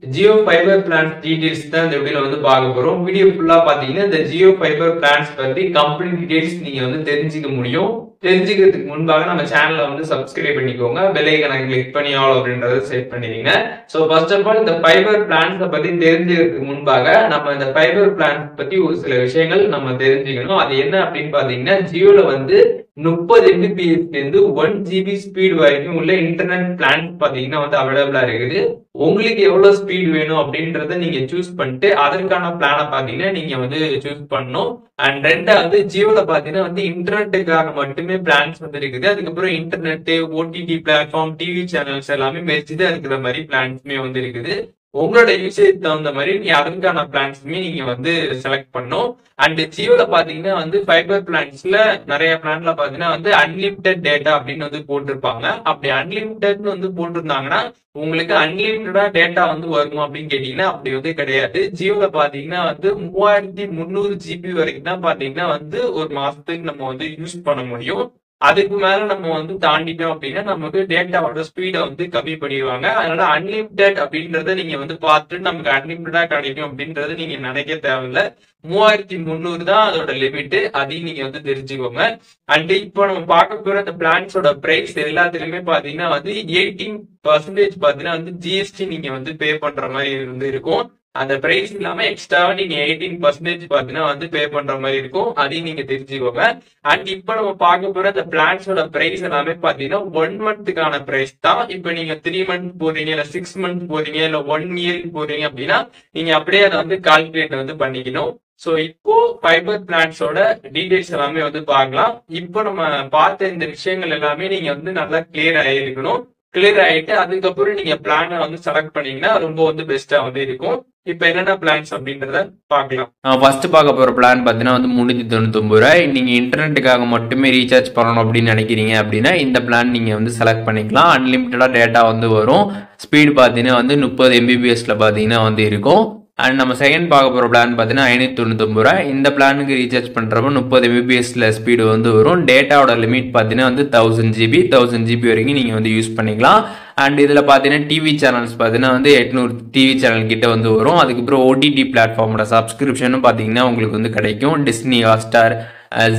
Jio fibre plans details தான் இந்த வீடியோல வந்து பார்க்க போறோம். வீடியோ ஃபுல்லா பாத்தீங்கன்னா இந்த ஜியோ ஃபைபர் பிளான்ஸ் பத்தி கம்ப்ளீட் டீடைல்ஸ் நீங்க வந்து தெரிஞ்சுக்க முடியும். தெரிஞ்சுக்கிறதுக்கு முன்பாக நம்ம சேனலை வந்து சப்ஸ்கிரைப் பண்ணிக்கோங்க. பெல் ஐகானை கிளிக் பண்ணி ஆல் அப்படின்றத செட் பண்ணிடுங்க. ஸோ ஃபர்ஸ்ட் ஆஃப் ஆல் இந்த ஃபைபர் பிளான்ஸை பத்தி தெரிஞ்சுக்கிறதுக்கு முன்பாக நம்ம இந்த ஃபைபர் பிளான்ஸ் பத்தி ஒரு சில விஷயங்கள் நம்ம தெரிஞ்சுக்கணும். அது என்ன அப்படின்னு பாத்தீங்கன்னா ஜியோல வந்து 30 Mbps இருந்து 1 GB ஸ்பீட் வரைக்கும் உள்ள இன்டர்நெட் பிளான் பாத்தீங்கன்னா வந்து அவைலபிளா இருக்குது. உங்களுக்கு எவ்வளவு ஸ்பீட் வேணும் அப்படின்றத நீங்க சூஸ் பண்ணிட்டு அதற்கான பிளானை பாத்தீங்கன்னா நீங்க வந்து சூஸ் பண்ணணும். அண்ட் ரெண்டாவது ஜியோல பாத்தீங்கன்னா வந்து இன்டர்நெட்டுக்காக மட்டுமே பிளான்ஸ் வந்து இருக்குது. அதுக்கப்புறம் internet, OTT platform, TV channels எல்லாமே மெர்ஜ்டா இருக்கிற மாதிரி பிளான்ஸ்மே வந்து இருக்குது. உங்களோட யூசேஜ் தகுந்த மாதிரி நீ அதற்கான பிளான்ஸ்மே நீங்க வந்து செலக்ட் பண்ணும். அண்ட் ஜியோல பாத்தீங்கன்னா வந்து ஃபைபர் பிளான்ஸ்ல நிறைய பிளான்ல பாத்தீங்கன்னா வந்து அன்லிமிட்டெட் டேட்டா அப்படின்னு வந்து போட்டிருப்பாங்க. அப்படி அன்லிமிட்டட்னு வந்து போட்டிருந்தாங்கன்னா உங்களுக்கு அன்லிமிட்டடா டேட்டா வந்து வருமா அப்படின்னு கேட்டீங்கன்னா அப்படி வந்து கிடையாது. ஜியோல பாத்தீங்கன்னா வந்து 3300 GB வரைக்கும் தான் பாத்தீங்கன்னா வந்து ஒரு மாசத்துக்கு நம்ம வந்து யூஸ் பண்ண முடியும். அதுக்கு மேல நம்ம வந்து தாண்டிட்டோம் அப்படின்னா நமக்கு டேட்டாவோட ஸ்பீடை வந்து கம்மி பண்ணிடுவாங்க. அதனால அன்லிமிட்டெட் அப்படின்றத நீங்க வந்து பார்த்துட்டு நமக்கு அன்லிமிட்டடா கிடைக்கும் அப்படின்றத நீங்க நினைக்க தேவையில்ல. 3300 தான் அதோட லிமிட். அதையும் நீங்க வந்து தெரிஞ்சுக்கோங்க. அண்ட் இப்போ நம்ம பார்க்க போற அந்த பிளான்ஸோட பிரைஸ் எல்லாத்துலயுமே பாத்தீங்கன்னா வந்து 18% பாத்தீங்கன்னா வந்து ஜிஎஸ்டி நீங்க வந்து பே பண்ற மாதிரி வந்து இருக்கும். அந்த பிரைஸ் இல்லாம எக்ஸ்ட்ராவா நீங்க 18% பாத்தீங்கன்னா வந்து பே பண்ற மாதிரி இருக்கும். அதையும் நீங்க தெரிஞ்சுக்கோங்க. அண்ட் இப்ப நம்ம பார்க்க போற அந்த பிளான்ஸோட பிரைஸ் எல்லாமே பாத்தீங்கன்னா 1 மந்த்துக்கான பிரைஸ் தான். இப்ப நீங்க 3 மந்த் போறீங்க, இல்ல 6 மந்த் போறீங்க, இல்ல 1 இயர் போறீங்க அப்படின்னா நீங்க அப்படியே அதை வந்து கால்குலேட் வந்து பண்ணிக்கணும். சோ இப்போ ஃபைபர் பிளான்ஸோட டீடைல்ஸ் எல்லாமே வந்து பார்க்கலாம். இப்போ நம்ம பார்த்த இந்த விஷயங்கள் எல்லாமே நீங்க வந்து நல்லா கிளியர் ஆயிருக்கணும். கிளியர் ஆயிட்டு அதுக்கப்புறம் நீங்க பிளானை வந்து செலக்ட் பண்ணீங்கன்னா ரொம்ப வந்து பெஸ்டா வந்து இருக்கும். இப்ப என்னென்ன பிளான்ஸ் அப்படின்றத பார்க்கலாம். ஃபர்ஸ்ட் பார்க்க போற பிளான் பார்த்தீங்கன்னா வந்து 399 ரூபாய். நீங்க இன்டர்நெட்டுக்காக மட்டுமே ரீசார்ஜ் பண்ணணும் அப்படின்னு நினைக்கிறீங்க அப்படின்னா இந்த பிளான் நீங்க வந்து செலக்ட் பண்ணிக்கலாம். அன்லிமிட்டடா டேட்டா வந்து வரும். ஸ்பீட் பார்த்தீங்கன்னா வந்து 30 Mbpsல பார்த்தீங்கன்னா வந்து இருக்கும். அண்ட் நம்ம செகண்ட் பார்க்க போகிற பிளான் பார்த்தீங்கன்னா 599 ரூபாய். இந்த பிளானுக்கு ரீசார்ஜ் பண்ணுறப்ப 30 Mbpsல ஸ்பீடு வந்து வரும். டேட்டாவோட லிமிட் பார்த்தீங்கன்னா வந்து 1000 GB வரைக்கும் நீங்கள் வந்து யூஸ் பண்ணிக்கலாம். அண்ட் இதில் பார்த்தீங்கன்னா டிவி சேனல்ஸ் பார்த்தீங்கன்னா வந்து 800 டிவி சேனல் கிட்ட வந்து வரும். அதுக்கப்புறம் ஓடிடி பிளாட்ஃபார்மோட சப்ஸ்கிரிப்ஷனும் பார்த்தீங்கன்னா உங்களுக்கு வந்து கிடைக்கும். Disney, Hotstar,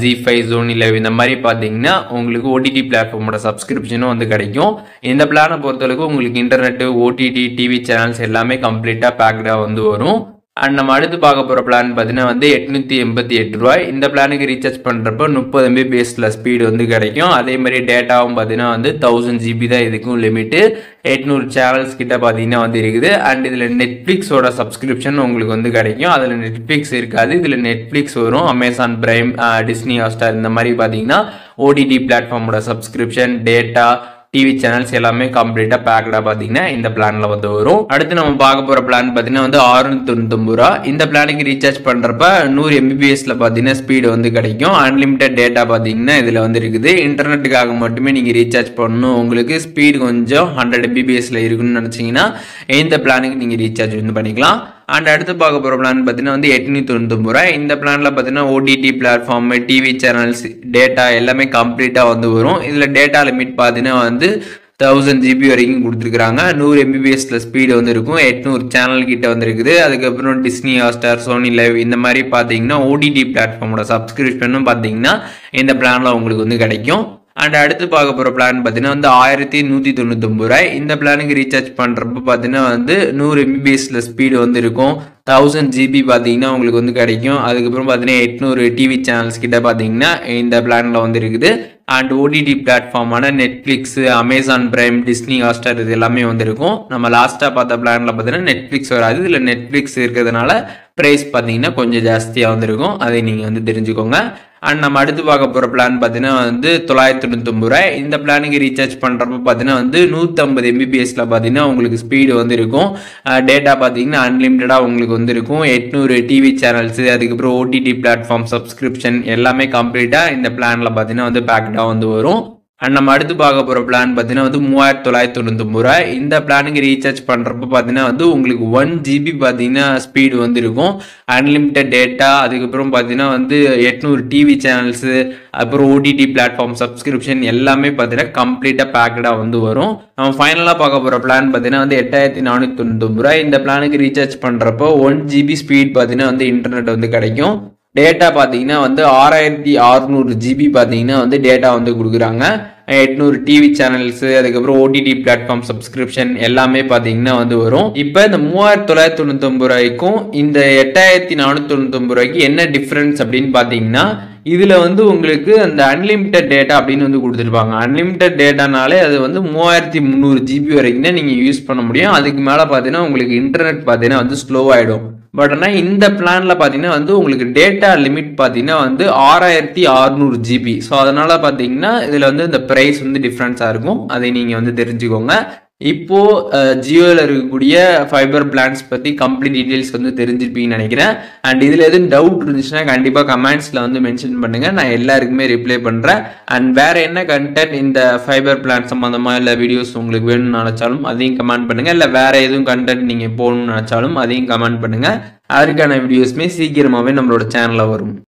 ZEE5, Sony Live இந்த மாதிரி பார்த்தீங்கன்னா உங்களுக்கு ஓடிடி பிளாட்ஃபார்மோட சப்ஸ்கிரிப்ஷனும் வந்து கிடைக்கும். இந்த பிளானை பொறுத்தளவுக்கு உங்களுக்கு இன்டர்நெட், ஓடிடி, டிவி சேனல்ஸ் எல்லாமே கம்ப்ளீட்டாக பேக்டாக வந்து வரும். அண்ட் நம்ம அடுத்து பார்க்க போகிற பிளான் பார்த்தீங்கன்னா வந்து 888 ரூபாய். இந்த பிளானுக்கு ரீசார்ஜ் பண்ணுறப்போ 30 Mbpsல ஸ்பீடு வந்து கிடைக்கும். அதே மாதிரி டேட்டாவும் பார்த்தீங்கன்னா வந்து 1000 GB தான் இதுக்கும் லிமிட்டு. 800 சேனல்ஸ் கிட்ட பார்த்தீங்கன்னா வந்து இருக்குது. அண்ட் இதில் நெட்ஃப்ளிக்ஸோட சப்ஸ்கிரிப்ஷன் உங்களுக்கு வந்து கிடைக்கும். அதில் நெட்ஃப்ளிக்ஸ் இருக்காது, இதில் நெட்ஃப்ளிக்ஸ் வரும். அமேசான் பிரைம், டிஸ்னி ஹாட்ஸ்டார் இந்த மாதிரி பார்த்தீங்கன்னா ஓடிடி பிளாட்ஃபார்மோட சப்ஸ்கிரிப்ஷன், டேட்டா, டிவி சேனல்ஸ் எல்லாமே கம்ப்ளீட்டா பேக்டா பாத்தீங்கன்னா இந்த பிளான்ல வந்து வரும். அடுத்து நம்ம பார்க்க போற பிளான் பாத்தீங்கன்னா வந்து 699 ரூபாய். இந்த பிளானுக்கு ரீசார்ஜ் பண்றப்ப 100 Mbpsல பாத்தீங்கன்னா ஸ்பீடு வந்து கிடைக்கும். அன்லிமிட்டட் டேட்டா பாத்தீங்கன்னா இதுல வந்து இருக்குது. இன்டர்நெட்டுக்காக மட்டுமே நீங்க ரீசார்ஜ் பண்ணணும். உங்களுக்கு ஸ்பீடு கொஞ்சம் 100 Mbpsல இருக்குன்னு நினைச்சீங்கன்னா இந்த பிளானுக்கு நீங்க ரீசார்ஜ் வந்து பண்ணிக்கலாம். அண்ட் அடுத்து பார்க்க போகிற பிளான் பார்த்தீங்கன்னா வந்து 899 ரூபாய். இந்த பிளானில் பார்த்தீங்கன்னா OTT platform, TV channels, data எல்லாமே கம்ப்ளீட்டாக வந்து வரும். இதில் டேட்டா லிமிட் பார்த்தீங்கன்னா வந்து 1000 GB வரைக்கும் கொடுத்துருக்காங்க. 100 Mbpsல ஸ்பீடு வந்து இருக்கும். 800 சேனல் கிட்ட வந்து இருக்குது. அதுக்கப்புறம் டிஸ்னி, ஹாட்ஸ்டார், சோனி லைவ் இந்த மாதிரி பார்த்தீங்கன்னா ஓடிடி பிளாட்ஃபார்மோட சப்ஸ்கிரிப்ஷனும் பார்த்தீங்கன்னா இந்த பிளானில் உங்களுக்கு வந்து கிடைக்கும். அண்ட் அடுத்து பார்க்க போகிற பிளான் பார்த்தீங்கன்னா வந்து 1199 ரூபாய். இந்த பிளானுக்கு ரீசார்ஜ் பண்ணுறப்ப பார்த்தீங்கன்னா வந்து 100 Mbpsல ஸ்பீடு வந்து இருக்கும். 1000 GB பார்த்தீங்கன்னா உங்களுக்கு வந்து கிடைக்கும். அதுக்கப்புறம் பார்த்தீங்கன்னா 800 டிவி சேனல்ஸ் கிட்ட பார்த்தீங்கன்னா இந்த பிளானில் வந்து இருக்குது. அண்ட் ஓடிடி பிளாட்ஃபார்மான Netflix, Amazon Prime, Disney Hotstar இது எல்லாமே வந்து இருக்கும். நம்ம லாஸ்ட்டாக பார்த்த பிளானில் பார்த்தீங்கன்னா நெட்ஃப்ளிக்ஸ் வராது. இதில் நெட்ஃப்ளிக்ஸ் இருக்கிறதுனால ப்ரைஸ் பார்த்தீங்கன்னா கொஞ்சம் ஜாஸ்தியாக வந்துருக்கும். அதை நீங்கள் வந்து தெரிஞ்சுக்கோங்க. அண்ட் நம்ம அடுத்து பார்க்க போகிற பிளான் பார்த்தீங்கன்னா வந்து 999 ரூபாய். இந்த பிளானுக்கு ரீசார்ஜ் பண்ணுறப்ப பார்த்தீங்கன்னா வந்து 150 Mbpsல பார்த்தீங்கன்னா உங்களுக்கு ஸ்பீடு வந்து இருக்கும். டேட்டா பார்த்தீங்கன்னா அன்லிமிட்டடாக உங்களுக்கு வந்து இருக்கும். 800 டிவி சேனல்ஸ், அதுக்கப்புறம் ஓடிடி பிளாட்ஃபார்ம் சப்ஸ்கிரிப்ஷன் எல்லாமே கம்ப்ளீட்டாக இந்த பிளானில் பார்த்தீங்கன்னா வந்து பேக்டாக வந்து வரும். அண்ட் நம்ம அடுத்து பார்க்க போகிற பிளான் பார்த்தீங்கன்னா வந்து 3999 ரூபாய். இந்த பிளானுக்கு ரீசார்ஜ் பண்ணுறப்ப பார்த்தீங்கன்னா வந்து உங்களுக்கு 1 GB பார்த்தீங்கன்னா ஸ்பீடு வந்து இருக்கும். அன்லிமிட்டட் டேட்டா, அதுக்கப்புறம் பார்த்தீங்கன்னா வந்து 800 டிவி சேனல்ஸு, அப்புறம் ஓடிடி பிளாட்ஃபார்ம் சப்ஸ்கிரிப்ஷன் எல்லாமே பார்த்தீங்கன்னா கம்ப்ளீட்டாக பேக்கடாக வந்து வரும். நம்ம ஃபைனலாக பார்க்க போகிற பிளான் பார்த்தீங்கன்னா வந்து 8499 ரூபாய். இந்த பிளானுக்கு ரீசார்ஜ் பண்ணுறப்போ 1 GB ஸ்பீட் பார்த்தீங்கன்னா வந்து இன்டர்நெட் வந்து கிடைக்கும். டேட்டா பார்த்தீங்கன்னா வந்து 6600 GB பார்த்தீங்கன்னா வந்து டேட்டா வந்து கொடுக்குறாங்க. 800 டிவி சேனல்ஸு, அதுக்கப்புறம் ஓடிடி பிளாட்ஃபார்ம் சப்ஸ்கிரிப்ஷன் எல்லாமே பார்த்தீங்கன்னா வந்து வரும். இப்போ இந்த 3999 ரூபாய்க்கும் இந்த 8499 ரூபாய்க்கு என்ன டிஃப்ரென்ஸ் அப்படின்னு பார்த்தீங்கன்னா, இதில் வந்து உங்களுக்கு அந்த அன்லிமிட்டட் டேட்டா அப்படின்னு வந்து கொடுத்துருப்பாங்க. அன்லிமிட்டட் டேட்டானாலே அது வந்து 3300 GB வரைக்கும் தான் நீங்கள் யூஸ் பண்ண முடியும். அதுக்கு மேலே பார்த்தீங்கன்னா உங்களுக்கு இன்டர்நெட் பார்த்தீங்கன்னா வந்து ஸ்லோ ஆகிடும். பட் ஆனால் இந்த பிளானில் பார்த்தீங்கன்னா வந்து உங்களுக்கு டேட்டா லிமிட் பார்த்தீங்கன்னா வந்து 6600 GB. ஸோ அதனால் பார்த்தீங்கன்னா இதில் வந்து இந்த ப்ரைஸ் வந்து டிஃப்ரென்ஸாக இருக்கும். அதை நீங்கள் வந்து தெரிஞ்சுக்கோங்க. இப்போ ஜியோவில் இருக்கக்கூடிய ஃபைபர் பிளான்ஸ் பற்றி கம்ப்ளீட் டீட்டெயில்ஸ் வந்து தெரிஞ்சிருப்பீங்கன்னு நினைக்கிறேன். அண்ட் இதில் எதுவும் டவுட் இருந்துச்சுன்னா கண்டிப்பாக கமெண்ட்ஸில் வந்து மென்ஷன் பண்ணுங்கள். நான் எல்லாருக்குமே ரிப்ளை பண்ணுறேன். அண்ட் வேறு என்ன கண்டென்ட் இந்த ஃபைபர் பிளான் சம்மந்தமாக இல்லை வீடியோஸ் உங்களுக்கு வேணும்னு நினச்சாலும் அதையும் கமெண்ட் பண்ணுங்கள். இல்லை வேறு எதுவும் கண்டென்ட் நீங்கள் போகணும்னு நினச்சாலும் அதையும் கமெண்ட் பண்ணுங்கள். அதற்கான வீடியோஸுமே சீக்கிரமாகவே நம்மளோட சேனலில் வரும்.